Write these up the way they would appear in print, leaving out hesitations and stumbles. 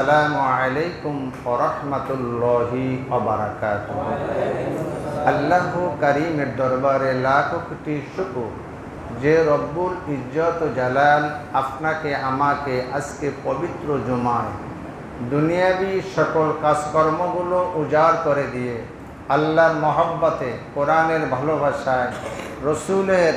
আসসালামু আলাইকুম ওয়া রাহমাতুল্লাহি ওয়া বারাকাতুহু। আল্লাহ কারীমের দরবারে লাখো কোটি শুকর যে রব্বুল ইজ্জত ও জালাল আপনাকে আমাকে আজকে পবিত্র জুমায় দুনিয়াবি সকল কাজকর্মগুলো উজাড় করে দিয়ে আল্লাহর মহব্বতে, কোরআনের ভালোবাসায়, রসুলের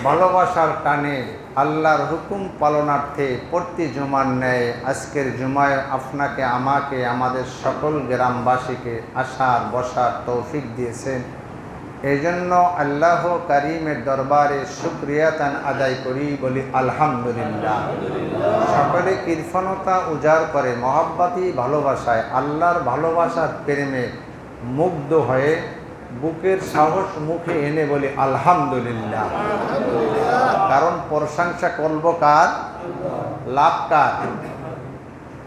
ভালোবাসার টানে আল্লাহর হুকুম পালনার্থে প্রতি জুমার ন্যায় আজকের জুমায় আপনাকে আমাকে আমাদের সকল গ্রামবাসীকে আসার বসার তৌফিক দিয়েছেন। এই জন্য আল্লাহ কারীমের দরবারে শুকরিয়াতান আদায় করি, বলি আলহামদুলিল্লাহ। সকলে কৃপণতা উজাড় করে মহব্বতী ভালোবাসায় আল্লাহর ভালোবাসার প্রেমে মুগ্ধ হয়ে বুকের সাহস মুখে এনে বলি আলহামদুলিল্লাহ। কারণ প্রশংসা করব কার? লাভ কার?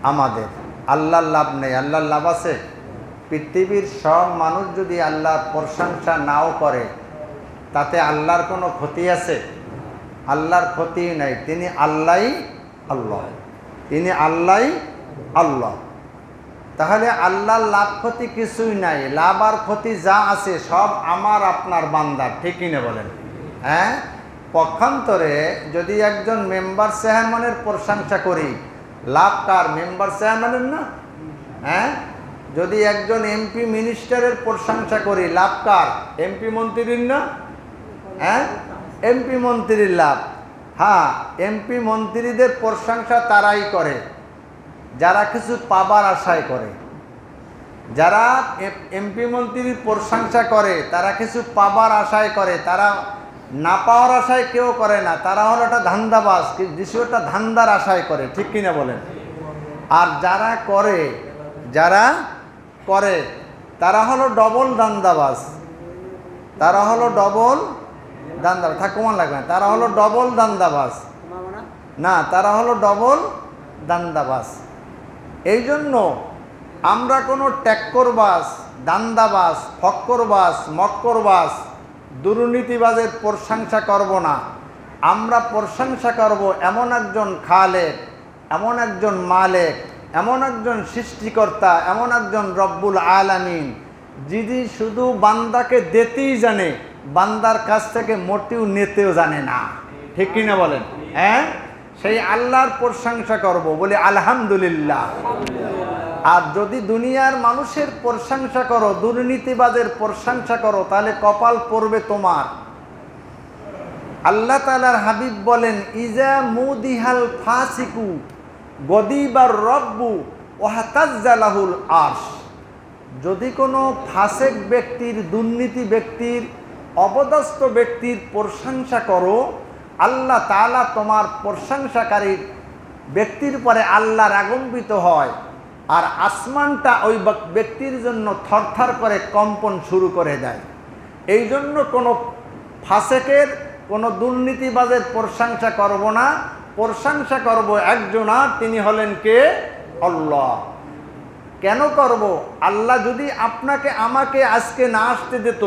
আমাদের। আল্লাহর লাভ নেই। আল্লাহর লাভ আছে? পৃথিবীর সব মানুষ যদি আল্লাহর প্রশংসা নাও করে তাতে আল্লাহর কোনো ক্ষতি আছে? আল্লাহর ক্ষতি নাই। তিনি আল্লাহই আল্লাহ, তিনি আল্লাহই আল্লাহ। তাহলে আল্লাহর লাভ ক্ষতি কিছুই নাই। লাভ আর ক্ষতি যা আছে সব আমার আপনার বান্দার, ঠিকই না বলেন? হ্যাঁ, পক্ষান্তরে যদি একজন মেম্বার চেয়ারম্যানের প্রশংসা করি, লাভ কার? মেম্বার চেয়ারম্যানের না? হ্যাঁ, যদি একজন এমপি মিনিস্টারের প্রশংসা করি, লাভ কার? এমপি মন্ত্রীর না? হ্যাঁ, এমপি মন্ত্রীর লাভ। হ্যাঁ, এমপি মন্ত্রীদের প্রশংসা তারাই করে যারা কিছু পাবার আশায় করে। যারা এমপি মন্ত্রীর প্রশংসা করে তারা কিছু পাবার আশায় করে, তারা না পাওয়ার আশায় কেউ করে না। তারা হলো একটা ধান্দাবাজ, একটা ধান্দার আশায় করে, ঠিক কিনা বলেন? আর যারা করে তারা হলো ডবল ধান্দাবাজ। তারা হলো ডবল ধান্দাবাজ। থাকুমান লাগবে না, তারা হলো ডবল ধান্দাবাজ না, তারা হলো ডবল ধান্দাবাজ। এই জন্য আমরা কোনো ট্যাক্করবাজ, দান্দাবাজ, ফক্করবাজ, মক্করবাজ, দুর্নীতিবাজের প্রশংসা করব না। আমরা প্রশংসা করব এমন একজন খালেক, এমন একজন মালেক, এমন একজন সৃষ্টিকর্তা, এমন একজন রব্বুল আলামিন, যিনি শুধু বান্দাকে দিতেই জানে, বান্দার কাছ থেকে মোটেও নিতেও জানে না, ঠিক কিনা বলেন? হ্যাঁ, সেই আল্লাহর প্রশংসা করব, বলি আলহামদুলিল্লাহ। আর যদি দুনিয়ার মানুষের প্রশংসা করো, দুর্নীতিবাজের প্রশংসা করো, তাহলে কপাল পড়বে তোমার। আল্লাহ তাআলার হাবিব বলেন, ইজা মুদিহাল ফাসিকু গদিবার রব্বু ওয়াহতাজ্জালাহুল আরশ। যদি কোনো ফাসেক ব্যক্তির, দুর্নীতি ব্যক্তির, অপদস্থ ব্যক্তির প্রশংসা করো, আল্লাহ তাআলা তোমার প্রশংসাকারী ব্যক্তির পরে আল্লাহ রাগান্বিত হয়, আর আসমানটা ওই ব্যক্তির জন্য থরথর করে কম্পন শুরু করে দেয়। এই জন্য কোনো ফাসেকের, কোনো দুর্নীতিবাজের প্রশংসা করব না। প্রশংসা করব একজনা, তিনি হলেন কে? আল্লাহ। কেন করব? আল্লাহ যদি আপনাকে আমাকে আজকে না আসতে দিত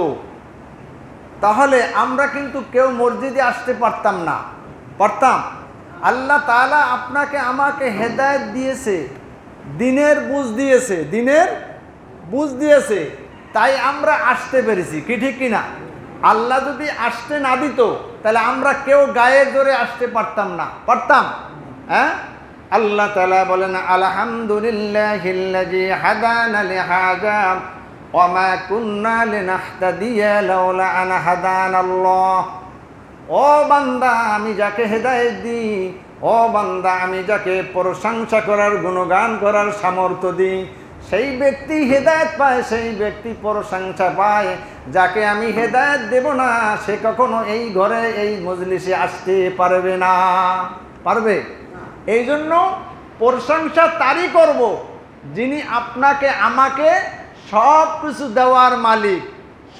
তাহলে আমরা কিন্তু কেউ মসজিদে আসতে পারতাম না। পারতাম? আল্লাহ তাআলা আপনাকে আমাকে হেদায়েত দিয়েছে, দিনের বুঝ দিয়েছে, দিনের বুঝ দিয়েছে, তাই আমরা আসতে পেরেছি, কি ঠিক কিনা? আল্লাহ যদি আসতে না দিত তাহলে আমরা কেউ গায়ে জোরে আসতে পারতাম না। পারতাম? হ্যাঁ, আল্লাহ তাআলা বলেন, আলহামদুলিল্লাহিল্লাযী হাদানা লিহাযা ওয়া মা কুন্না লিনাহতাদিয়া লাউলা আন হাদানাল্লাহ। ও বান্দা, আমি যাকে হেদায়েত দিই, ও বান্দা, আমি যাকে প্রশংসা করার, গুণগান করার সামর্থ্য দিই, সেই ব্যক্তি হেদায়েত পায়, সেই ব্যক্তি প্রশংসা পায়। যাকে আমি হেদায়েত দেব না সে কখনো এই ঘরে, এই মজলিসে আসতে পারবে না। পারবে? এই জন্য প্রশংসা তারই করব যিনি আপনাকে আমাকে সব কিছু দেওয়ার মালিক,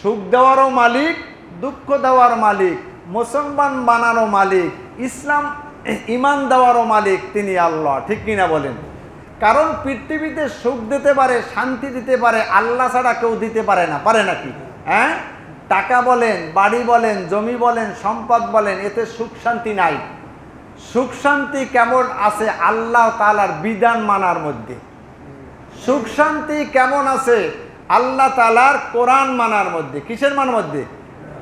সুখ দেওয়ারও মালিক, দুঃখ দেওয়ার মালিক, মুসলমান বানানো মালিক, ইমান দেওয়ারও মালিক, তিনি আল্লাহ, ঠিক কিনা বলেন? কারণ পৃথিবীতে সুখ দিতে পারে, শান্তি দিতে পারে, আল্লাহ ছাড়া কেউ দিতে পারে না। পারে নাকি? হ্যাঁ, টাকা বলেন, বাড়ি বলেন, জমি বলেন, সম্পদ বলেন, এতে সুখ শান্তি নাই। সুখ শান্তি কেমন আছে আল্লাহ তাআলার বিধান মানার মধ্যে। সুখ শান্তি কেমন আছে আল্লাহ তাআলার কোরআন মানার মধ্যে। কিসের মানার মধ্যে?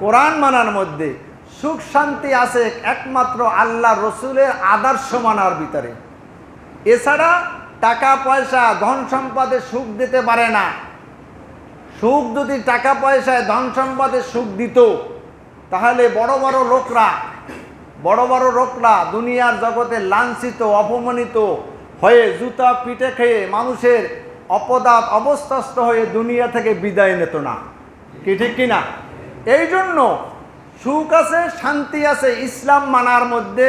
কোরআন মানার মধ্যে। সুখ শান্তি আছে একমাত্র আল্লাহ রসুলের আদর্শ মানার ভিতরে। এছাড়া টাকা পয়সা ধন সম্পদে সুখ দিতে পারে না। সুখ যদি টাকা পয়সায় ধন সম্পদে সুখ দিত, তাহলে বড় বড় লোকরা দুনিয়ার জগতে লাঞ্ছিত অপমানিত হয়ে জুতা পিঠে খেয়ে মানুষের অপদাত অবস্থাস্ত হয়ে দুনিয়া থেকে বিদায় নিত না। কি ঠিক কিনা? এই জন্য সুখ আছে শান্তি আছে ইসলাম মানার মধ্যে,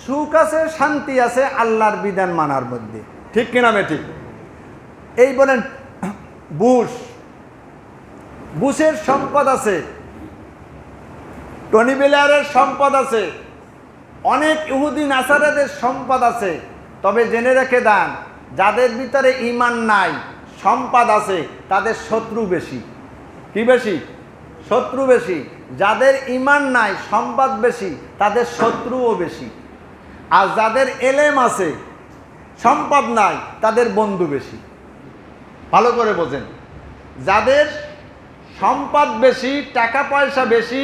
সুখ আছে শান্তি আছে আল্লাহর বিধান মানার মধ্যে। ঠিক কিনা ঠিক? এই বলেন বুশের সম্পদ আছে, টনি ব্লেয়ারের সম্পদ আছে, অনেক ইহুদি নাসারাদের সম্পদ আছে। তবে জেনে রেখে দেন, যাদের ভিতরে ঈমান নাই সম্পদ আছে তাদের শত্রু বেশি। কি বেশি? শত্রু বেশি। যাদের ঈমান নাই সম্পদ বেশি তাদের শত্রুও বেশি। আর যাদের এলেম আছে সম্পদ নাই তাদের বন্ধু বেশি। ভালো করে বোঝেন, যাদের সম্পদ বেশি টাকা পয়সা বেশি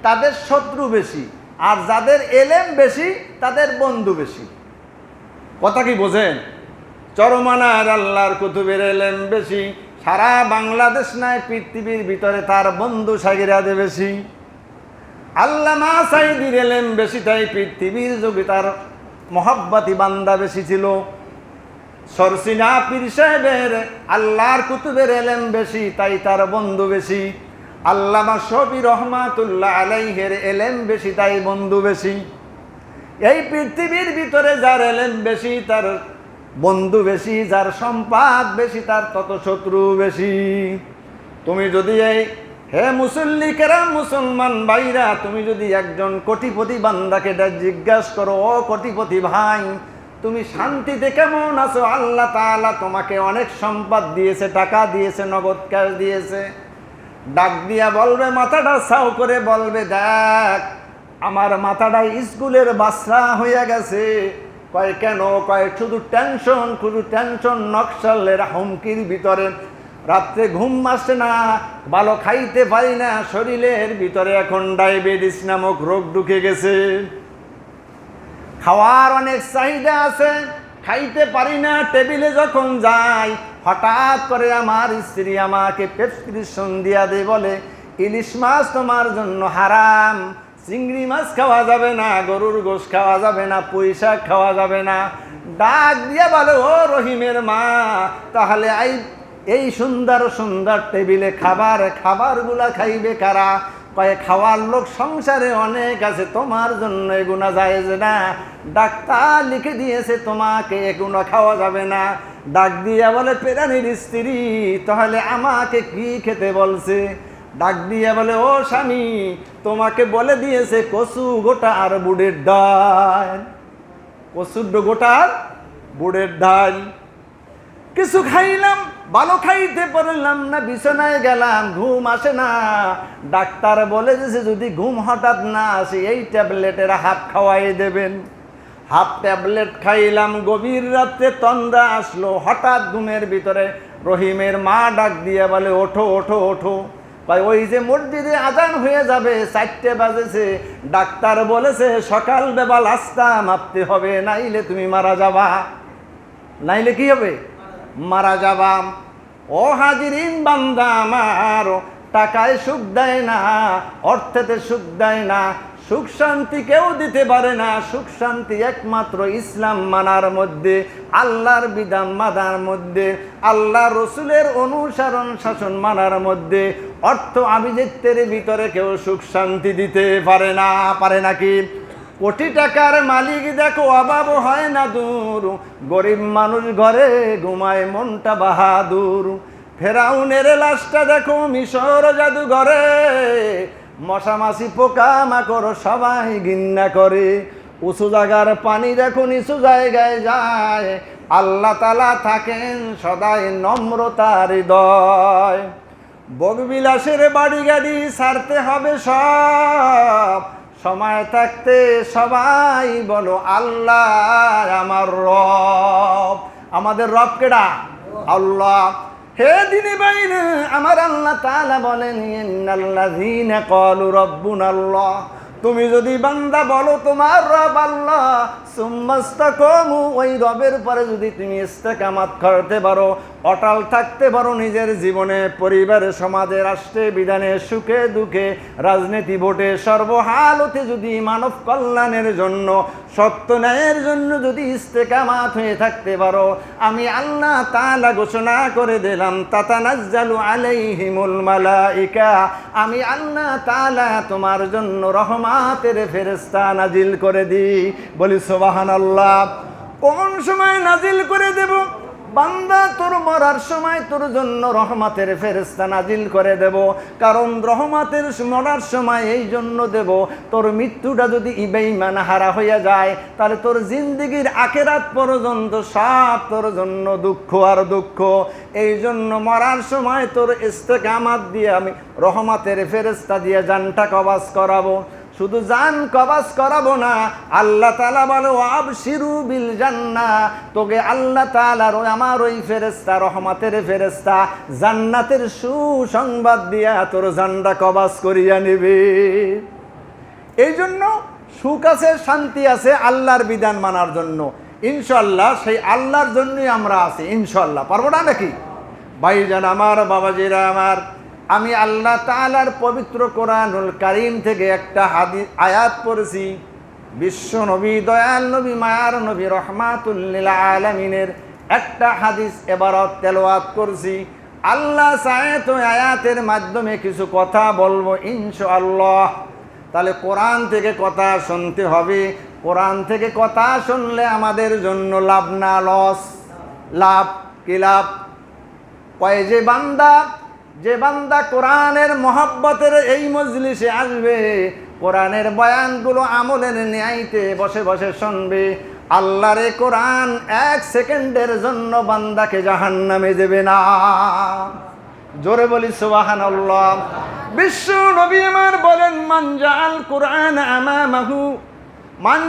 তাদের শত্রু বেশি, আর যাদের এলেম বেশি তাদের বন্ধু বেশি। কথা কি বোঝেন? চরমানার আল্লাহর কুতুবের এলেম বেশি, সারা বাংলাদেশ নাই পৃথিবীর ভিতরে তার বন্ধু সাগিরাদে বেশি। আল্লামা সাইদির এলেম বেশি, তাই পৃথিবীর যুগে তার মহব্বতী বান্দা বেশি ছিল। সরসিনা পীর সাহেবের আল্লাহর কুতুবের এলেম বেশি, তাই তার বন্ধু বেশি। আল্লামা শফি রহমাতুল্লাহ আলাইহির এলেম বেশি, তাই বন্ধু বেশি। এই পৃথিবীর ভিতরে যার এলেম বেশি তার বন্ধু বেশি, যার সম্পদ বেশি তার তত শত্রু বেশি। তুমি যদি হে মুসল্লি কেরাম মুসলমান ভাইরা, তুমি যদি একজন কোটিপতি বান্দাকে জিজ্ঞাসা করো, ও কোটিপতি ভাই তুমি শান্তিতে কেমন আছো? আল্লাহ তাআলা তোমাকে অনেক সম্পদ দিয়েছে, টাকা দিয়েছে, নগদ ক্যাশ দিয়েছে। ডাক দিয়া বলবে, মাথাটা ছাউ করে বলবে, দেখ আমার মাথাটা স্কুলের বাচ্চা হয়ে গেছে। কয় কেন? কয় শুধু টেনশন নকশালের হুমকির ভিতরে রাত্রে ঘুম আসে না, ভালো খাইতে পারি না, শরীরের ভিতরে এখন ডায়াবেটিস নামক রোগ ঢুকে গেছে। খাওয়ার অনেক চাহিদা আছে, খাইতে পারি না। টেবিলে যখন যাই হঠাৎ করে আমার স্ত্রী আমাকে প্রেসক্রিপশন দিয়া দেয়, বলে ইলিশ মাছ তোমার জন্য হারাম, চিংড়ি মাছ খাওয়া যাবে না, গরুর গোশ খাওয়া যাবে না, পুঁই শাক খাওয়া যাবে না। ডাক দিয়া বলে, ও রহিমের মা, তাহলে এই সুন্দর সুন্দর টেবিলে খাবারগুলা খাইবে কারা? কয়ে খাওয়ার লোক সংসারে অনেক আছে, তোমার জন্য এগুনা জায়েজ না, ডাক্তার লিখে দিয়েছে তোমাকে এগুনা খাওয়া যাবে না। ডাক দিয়া বলে, পেরানির স্ত্রী তাহলে আমাকে কি খেতে বলছে? ডাক দিয়া বলে, ও স্বামী তোমাকে বলে দিয়েছে কচু গোটা আর বুটের ডাল। কচুর গোটা আর বুটের ডাল। কিছু খাইলাম, ভালো খাইতে পারলাম না, বিছানায় গেলাম, ঘুম আসে না। ডাক্তার বলে দিয়েছে যদি ঘুম হঠাৎ না আসে এই ট্যাবলেটের হাফ খাওয়াই দেবেন। হাফ ট্যাবলেট খাইলাম, গভীর রাত্রে তন্দ্রা আসলো, হঠাৎ ঘুমের ভিতরে রহিমের মা ডাক দিয়ে বলে, ওঠো ওঠো ওঠো। ভাই ওই যে মসজিদে আজান হয়ে যাবে, 4টে বাজেছে, ডাক্তার বলেছে সকালবেলা রাস্তা মাপতে হবে, নাইলে তুমি মারা যাবা। নাইলে কি হবে? মারা যাবা। ও হাজিরিন বান্দা আমার, টাকায় সুখ দেয় না, অর্থেতে সুখ দেয় না, সুখ শান্তি কেউ দিতে পারে না। সুখ শান্তি একমাত্র ইসলাম মানার মধ্যে, আল্লাহর বিধান মানার মধ্যে, আল্লাহ রসুলের অনুসরণ শাসন মানার মধ্যে। অর্থ আভিজাত্যের ভিতরে কেউ সুখ শান্তি দিতে পারে না। পারে নাকি? কোটি টাকার মালিক দেখো অভাব হয় না দূর, গরিব মানুষ ঘরে ঘুমায় মনটা বাহাদুর। ফেরাউনের লাশটা দেখো মিশর জাদুঘরে, মশা মাছি পোকা মাকড় সবাই ঘৃণা করে। উঁচু জায়গার পানি দেখো নিচু জায়গায় যায়, আল্লাহ তাআলা থাকেন সদাই নম্রতার হৃদয়। ভোগবিলাসের বাড়ি গাড়ি ছাড়তে হবে সব, সময় থাকতে সবাই বলো আল্লাহ আমার রব। আমাদের রব কেডা? আল্লাহ। হে দিনী বাইরে আমার, আল্লাহ তাআলা বলেন ইন্নাল্লাযীনা ক্বালু রাব্বুনাল্লাহ, তুমি যদি বান্দা বলো তোমার রব আল্লাহ, সুম্মাস্তাকামু, ওই রবের পরে যদি তুমি ইস্তেকামাত করতে পারো, অটল থাকতে পারো নিজের জীবনে, পরিবারে, সমাজে, রাষ্ট্রে, বিধানে, সুখে দুঃখে, রাজনীতি, ভোটে, সর্বহালতে যদি মানব কল্যাণের জন্য, সত্য ন্যায়ের জন্য যদি ইস্তেকামাত হয়ে থাকতে পারো, আমি আল্লাহ তাআলা ঘোষণা করে দিলাম তাতানাজ্জালু আলাইহিমুল মালাইকা, আমি আল্লাহ তাআলা তোমার জন্য রহমতের ফেরেশতা নাজিল করে দিই। বলি সুবহানাল্লাহ। কোন সময় নাজিল করে দেব? বান্দা তোর মরার সময় তোর জন্য রহমতের ফেরেশতা নাজিল করে দেব। কারণ রহমতের মরার সময় এই জন্য দেব, তোর মৃত্যুটা যদি বেঈমান হারা হইয়া যায়, তাহলে তোর জিন্দেগির আখিরাত পর্যন্ত সব তোর জন্য দুঃখ আর দুঃখ। এই জন্য মরার সময় তোর ইস্তেকামাত দিয়ে আমি রহমতের ফেরেশতা দিয়ে জানটা কবাজ করাবো। শুধু জান কবাজ করাবো না, আল্লাহ তাআলা বলে আবশিরু বিল জান্নাহ, তোকে আল্লাহ তাআলার আমার ওই ফেরেশতা, রহমতের ফেরেশতা জান্নাতের সুসংবাদ দিয়া তোর জানটা কবাজ করিয়া নেবে। এই জন্য সুখ আছে, শান্তি আছে আল্লাহর বিধান মানার জন্য। ইনশাআল্লাহ সেই আল্লাহর জন্যই আমরা আছি ইনশাআল্লাহ। পারবো না নাকি ভাইজান আমার, বাবাজিরা আমার? আমি আল্লাহ তাআলার পবিত্র কোরআনুল কারীম থেকে একটা হাদিস আয়াত পড়েছি। বিশ্ব নবী, দয়াল নবী, মায়ার নবী, রহমাতুল লিল আলামিনের একটা হাদিস এবারত তেলাওয়াত করছি। আল্লাহ চায় তো আয়াতের মাধ্যমে কিছু কথা বলবো ইনশাআল্লাহ। তাহলে কোরআন থেকে কথা শুনতে হবে। কোরআন থেকে কথা শুনলে আমাদের জন্য লাভ না লস? লাভ। কি লাভ? কয় যে বান্দা কোরআনের মহব্বতের এই মজলিসে আসবে, কোরআনের বয়ানগুলো আমলের ন্যায়তে বসে বসে শুনবে, আল্লাহর কোরআন এক সেকেন্ডের জন্য বান্দাকে জাহান্নামে দেবে না। জোরে বলি সুবহানাল্লাহ। বিশ্ব নবী আমার বলেন মান জাআল কুরআন আমামাহু, মান